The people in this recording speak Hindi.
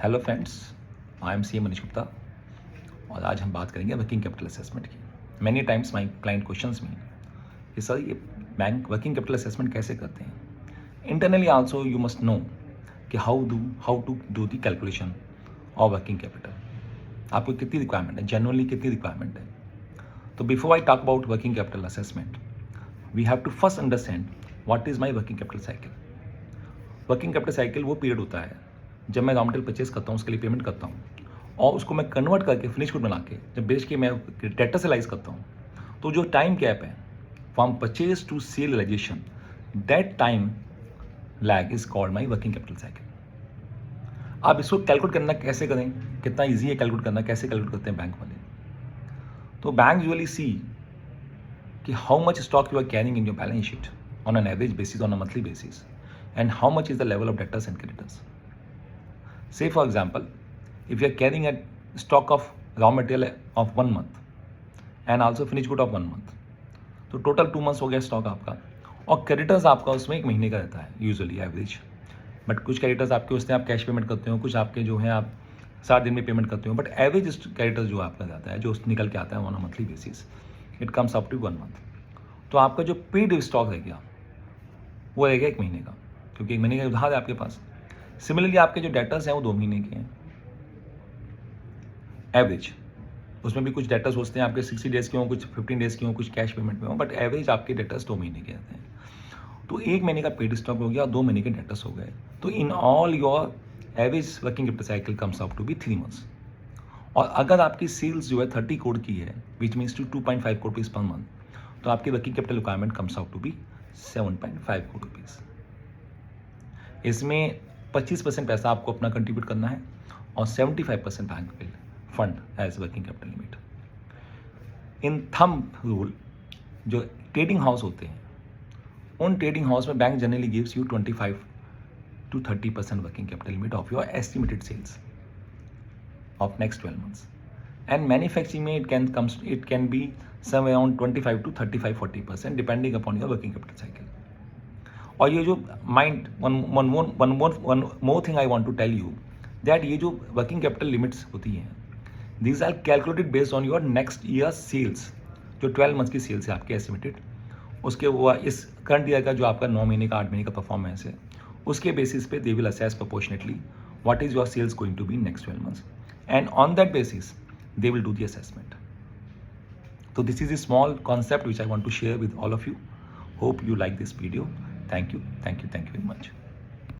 Hello friends, I am C Manish Gupta और आज हम बात करेंगे वर्किंग कैपिटल असेसमेंट की। Many times my client questions me कि सर ये बैंक वर्किंग कैपिटल असेसमेंट कैसे करते हैं। Internally also you must know कि how to do the calculation of working capital. आपको कितनी रिक्वायरमेंट है, जनरली कितनी रिक्वायरमेंट है। तो before I talk about working capital assessment we have to first understand what is my working capital cycle. Working capital cycle वो पीरियड होता है जब मैं रॉ मटेरियल परचेज करता हूँ, उसके लिए पेमेंट करता हूँ और उसको मैं कन्वर्ट करके फिनिश गुड बना के जब बेच के मैं डेटा सेलाइज करता हूँ, तो जो टाइम गैप है from purchase to sale realisation, that time lag is called my working capital cycle. आप इसको कैलकुलेट करना कैसे करें, कितना ईजी है कैलकुलेट करना, कैसे कैलकुलेट करते हैं बैंक वाले। तो बैंक यूजुअली सी कि how much stock you are carrying in your balance sheet on an average basis, on a monthly basis, and how much is the level of debtors and creditors. Say for example, if you are carrying a stock of raw material of 1 month and also finished good of 1 month, तो टोटल 2 मंथ्स हो गया स्टॉक आपका और क्रेडिटर्स आपका उसमें 1 महीने का रहता है यूजुअली एवरेज। बट कुछ क्रेडिटर्स आपके उसमें आप कैश पेमेंट करते हो, कुछ आपके जो है आप 7 दिन में पेमेंट करते हो, बट एवरेज क्रेडिटर्स जो आपका जाता है, जो निकल के आता है on a monthly basis, it comes up to 1 month. तो आपका जो पेड स्टॉक रह गया वो रह गया 1 महीने का, क्योंकि 1 महीने का उधार है आपके पास। सिमिलरली आपके जो डेटर्स हैं वो 2 महीने के हैं एवरेज। उसमें भी कुछ डेटर्स होते हैं आपके 60 डेज़ के हों, कुछ 15 डेज़ के हों, कुछ कैश पेमेंट में हों, बट एवरेज आपके डेटर्स 2 महीने के रहते हैं। तो 1 महीने का पेड स्टॉक हो गया और 2 महीने के डेटर्स हो गए। तो in all your average working capital cycle comes out to be 3 months. और अगर आपकी सेल्स जो है 30 करोड़ की है, which means to 2.5 crore rupees per month, तो आपकी working capital requirement comes out to be 7.5 crore rupees. इसमें 25% पैसा आपको अपना कंट्रीब्यूट करना है और 75% bank will fund as working capital limit. In thumb rule जो ट्रेडिंग हाउस होते हैं, उन ट्रेडिंग हाउस में bank generally gives you 25 to 30% working capital limit of your estimated sales of next 12 months. And manufacturing में it can be some around 25 to 35-40% depending upon your working capital cycle. और ये जो mind one more thing I want to tell you that ये जो वर्किंग कैपिटल लिमिट्स होती हैं, these are calculated based on your next year sales. जो 12 मंथ की सेल्स है आपके एस्टिमेटेड, उसके वो इस करंट ईयर का जो आपका 9 महीने का 8 महीने का परफॉर्मेंस है, उसके बेसिस पे they will assess proportionately what is your sales going to be next 12 months, and on that basis they will do the assessment. So this is a small concept which I want to share with all of you. Hope you like this video. Thank you very much.